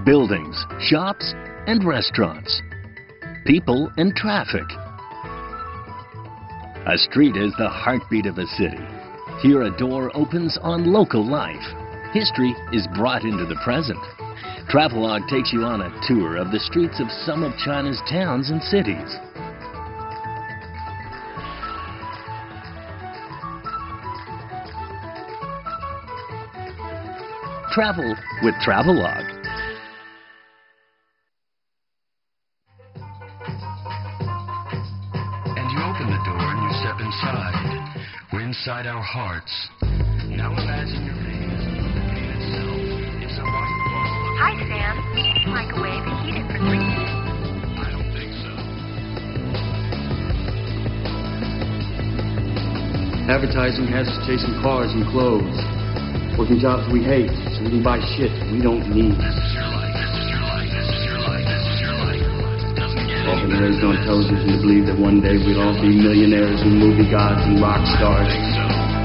buildings, shops, and restaurants, people and traffic. A street is the heartbeat of a city. Here a door opens on local life. History is brought into the present. Travelogue takes you on a tour of the streets of some of China's towns and cities. Travel with Travelogue. And you open the door and you step inside. We're inside our hearts. Now imagine your name is the gate itself. It's a white ball. Hi, Sam. Microwave and heat it for 3 minutes. I don't think so. Advertising has us chasing cars and clothes, working jobs we hate, so we can buy shit we don't need. This is your life. This is your life. This is your life. This is your life. It doesn't get Often any better. raised on television to believe that one day we'll all be millionaires and movie gods and rock stars.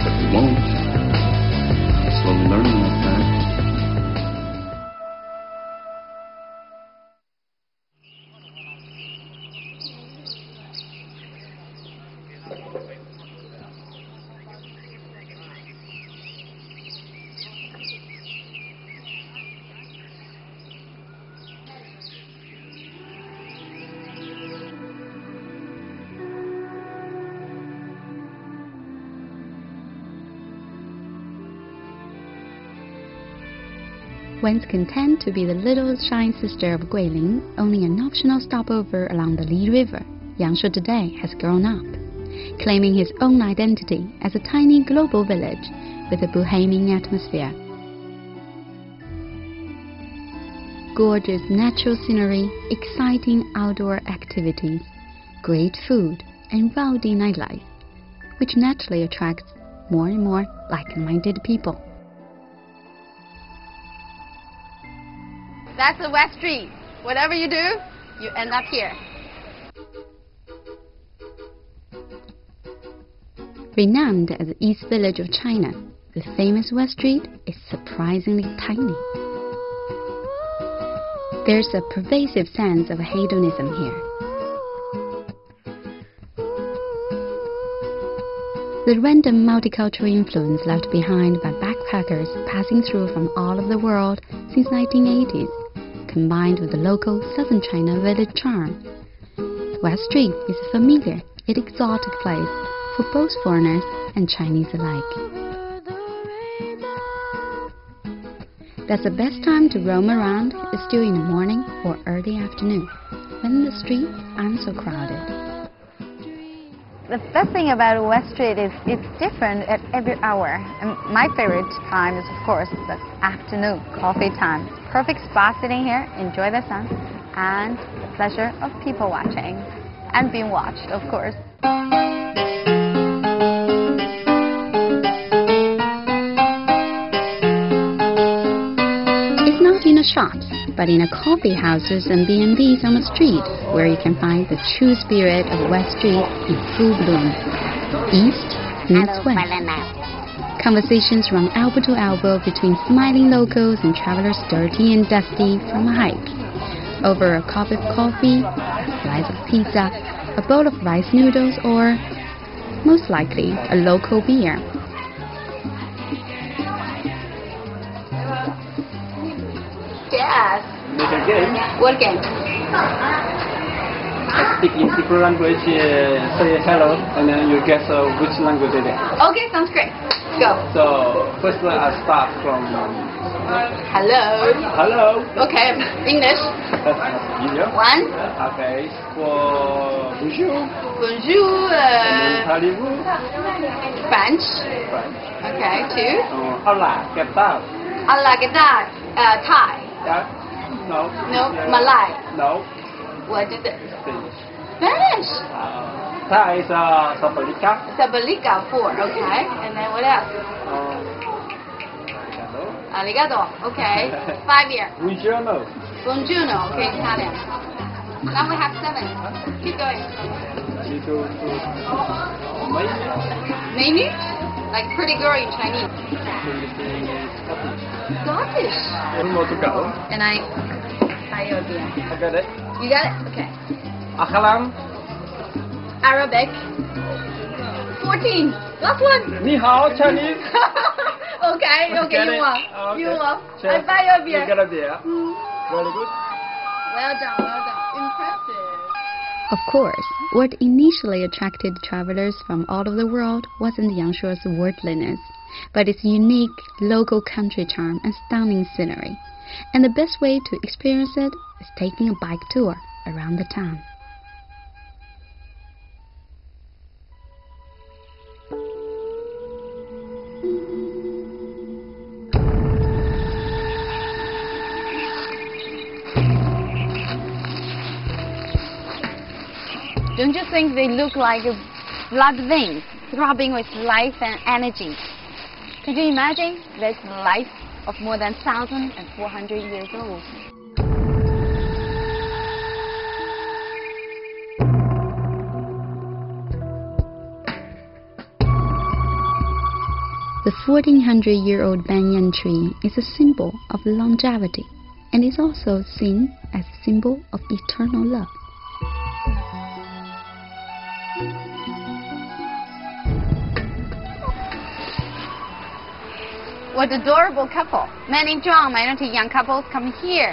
But we won't. Slowly learning that fact. Once content to be the little shy sister of Guilin, only an optional stopover along the Li River, Yangshuo today has grown up, claiming his own identity as a tiny global village with a bohemian atmosphere. Gorgeous natural scenery, exciting outdoor activities, great food, and rowdy nightlife, which naturally attracts more and more like-minded people. That's the West Street. Whatever you do, you end up here. Renowned as the East Village of China, the famous West Street is surprisingly tiny. There's a pervasive sense of hedonism here. The random multicultural influence left behind by backpackers passing through from all over the world since 1980s, combined with the local southern China village charm. West Street is a familiar yet exotic place for both foreigners and Chinese alike. That's the best time to roam around is still in the morning or early afternoon, when the streets aren't so crowded. The best thing about West Street is it's different at every hour. And my favorite time is, of course, the afternoon coffee time. Perfect spot sitting here, enjoy the sun, and the pleasure of people watching. And being watched, of course. It's not in the shops, but in the coffee houses and B&Bs on the street, where you can find the true spirit of West Street in full bloom. East meets West. Conversations run elbow to elbow between smiling locals and travelers dirty and dusty from a hike. Over a cup of coffee, a slice of pizza, a bowl of rice noodles, or, most likely, a local beer. Yes. Make a game. What game? Speak in different language, say hello, and then you guess which language it is. Okay, sounds great. Go. So, first one I start from Hello. hello. Okay, English. That's easier. One. Okay, for bonjour. Bonjour. Parlez-vous? French. French. Okay, two. Hola, ¿qué tal? Allah Gadar. Thai. Yeah. No. No. Malay. No. What is it? Spanish. Spanish. Thai is Sabalika. Sabalika, four. Okay. And then what else? Arigato. Okay. 5 years. Buongiorno. Buongiorno. Okay, Italian. Now we have 7. Keep going. You go to menu. Menu? Like pretty girl in Chinese. Scottish. One more to go. And I got it. You got it? Okay. Akhalam. Arabic. 14. Last one. 你好 Chinese. Okay, you won. Okay. You won. Sure. I buy you a beer. You get a beer. Very good. Well done. Impressive. Of course, what initially attracted travelers from all over the world wasn't Yangshuo's worldliness, but its unique local country charm and stunning scenery. And the best way to experience it is taking a bike tour around the town. Don't you think they look like blood veins throbbing with life and energy? Can you imagine this life of more than 1,400 years old? The 1,400-year-old banyan tree is a symbol of longevity and is also seen as a symbol of eternal love. What adorable couple. Many strong minority young couples come here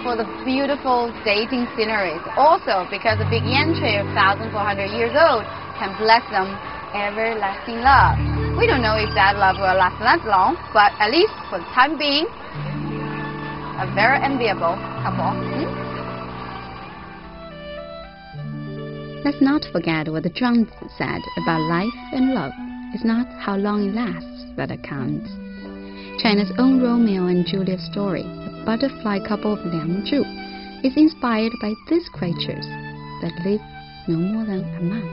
for the beautiful dating sceneries. Also because the big yan tree of 1,400 years old can bless them everlasting love. We don't know if that love will last that long, but at least for the time being, a very enviable couple. Let's not forget what the Zhuang said about life and love. It's not how long it lasts that counts. China's own Romeo and Juliet story, the butterfly couple of Liangzhu, is inspired by these creatures that live no more than a month.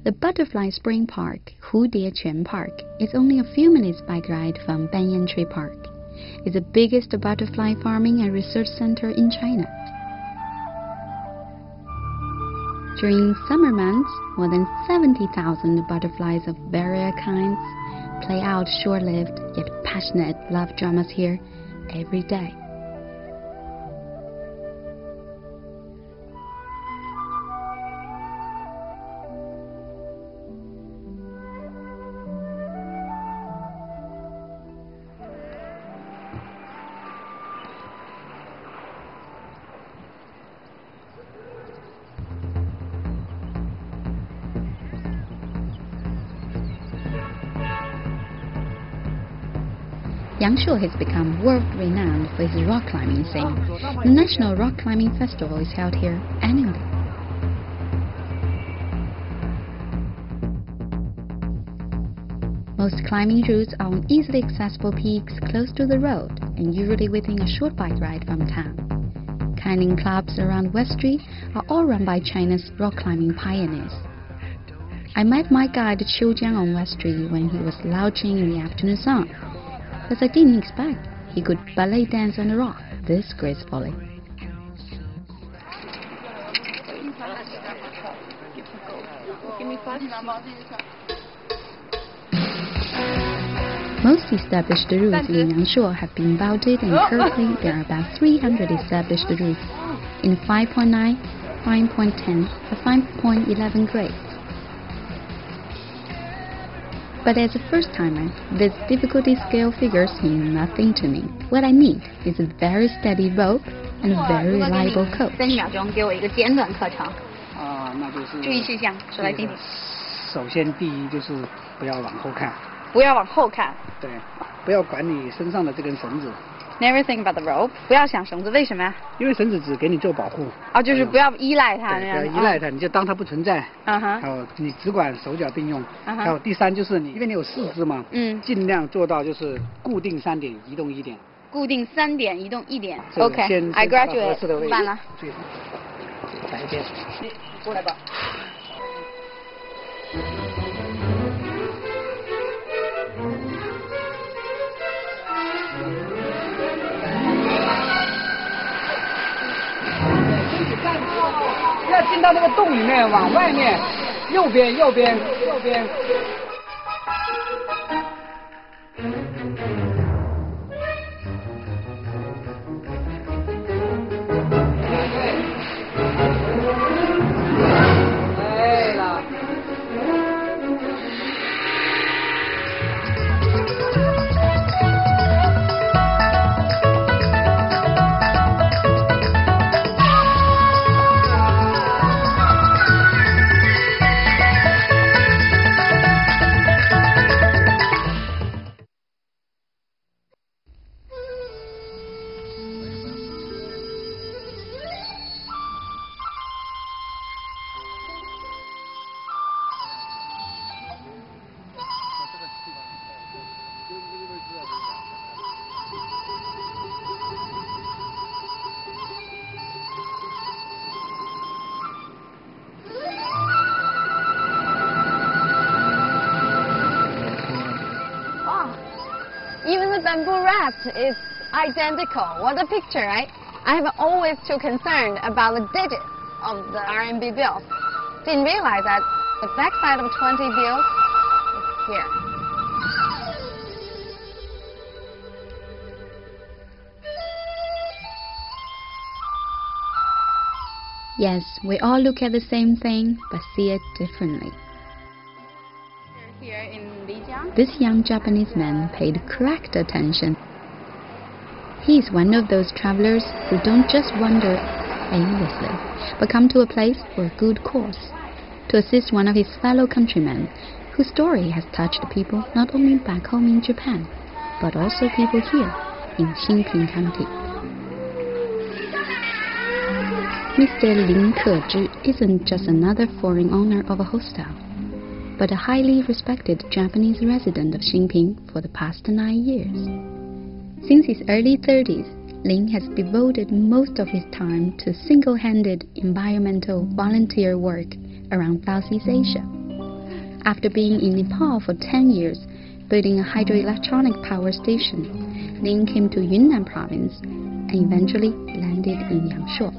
The Butterfly Spring Park, Hudiequan Park, is only a few minutes bike ride from Banyan Tree Park. It's the biggest butterfly farming and research center in China. During summer months, more than 70,000 butterflies of various kinds play out short-lived yet passionate love dramas here every day. Yangshuo has become world-renowned for its rock climbing scene. The National Rock Climbing Festival is held here annually. Most climbing routes are on easily accessible peaks close to the road and usually within a short bike ride from town. Climbing clubs around West Street are all run by China's rock climbing pioneers. I met my guide Qiu Jiang on West Street when he was lounging in the afternoon sun, because I didn't expect he could ballet dance on the rock this gracefully. Most established routes in Yangshuo have been vaulted, and currently there are about 300 established routes in 5.9, 5.10, and 5.11 grades. But as a first-timer, these difficulty scale figures mean nothing to me. What I need is a very steady rope and a very reliable coach. 3秒钟给我一个简短课程。那就是注意事项，说来听听。首先，第一就是不要往后看。不要往后看。对，不要管你身上的这根绳子。Never think about the rope. 不要想绳子，为什么呀？因为绳子只给你做保护。就是不要依赖它那样。不要依赖它，你就当它不存在。还有你只管手脚并用。还有第三就是你，因为你有4肢嘛，尽量做到就是固定3点，移动1点。固定3点，移动1点。OK，I graduate。办了。来一边，你过来吧。要进到那个洞里面，往外面，右边。对了。Even the bamboo raft is identical. What a picture, right? I have always too concerned about the digits of the RMB bills. Didn't realize that the backside of 20 bills is here. Yes, we all look at the same thing, but see it differently. Here in Lijiang. This young Japanese man paid correct attention. He is one of those travelers who don't just wander aimlessly, but come to a place for a good cause, to assist one of his fellow countrymen, whose story has touched people not only back home in Japan, but also people here in Xinping County. Mr. Lin Kezhi isn't just another foreign owner of a hostel, but a highly respected Japanese resident of Xinping for the past 9 years. Since his early 30s, Lin has devoted most of his time to single-handed environmental volunteer work around Southeast Asia. After being in Nepal for 10 years, building a hydroelectronic power station, Lin came to Yunnan province and eventually landed in Yangshuo.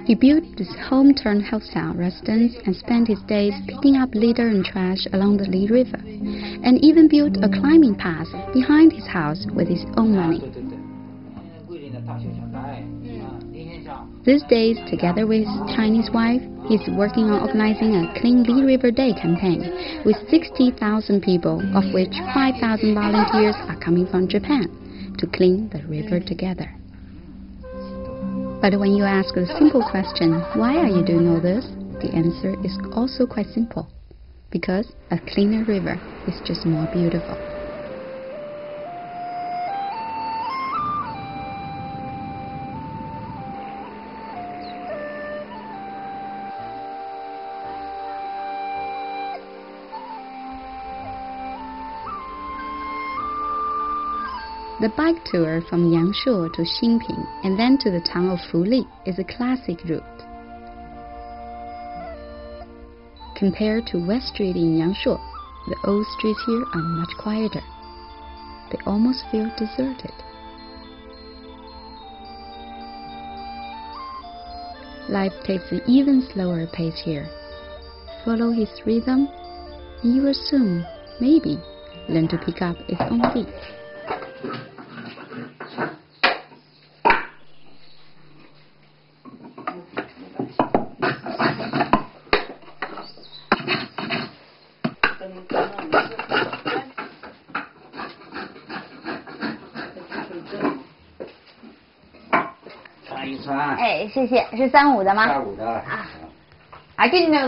He built this home-turned hostel residence and spent his days picking up litter and trash along the Li River, and even built a climbing path behind his house with his own money. These days, together with his Chinese wife, he's working on organizing a Clean Li River Day campaign with 60,000 people, of which 5,000 volunteers are coming from Japan to clean the river together. But when you ask the simple question, why are you doing all this? The answer is also quite simple. Because a cleaner river is just more beautiful. The bike tour from Yangshuo to Xinping and then to the town of Fuli is a classic route. Compared to West Street in Yangshuo, the old streets here are much quieter. They almost feel deserted. Life takes an even slower pace here. Follow his rhythm, and you will soon, maybe, learn to pick up its own beat.哎，谢谢，是35的吗？35的。I didn't know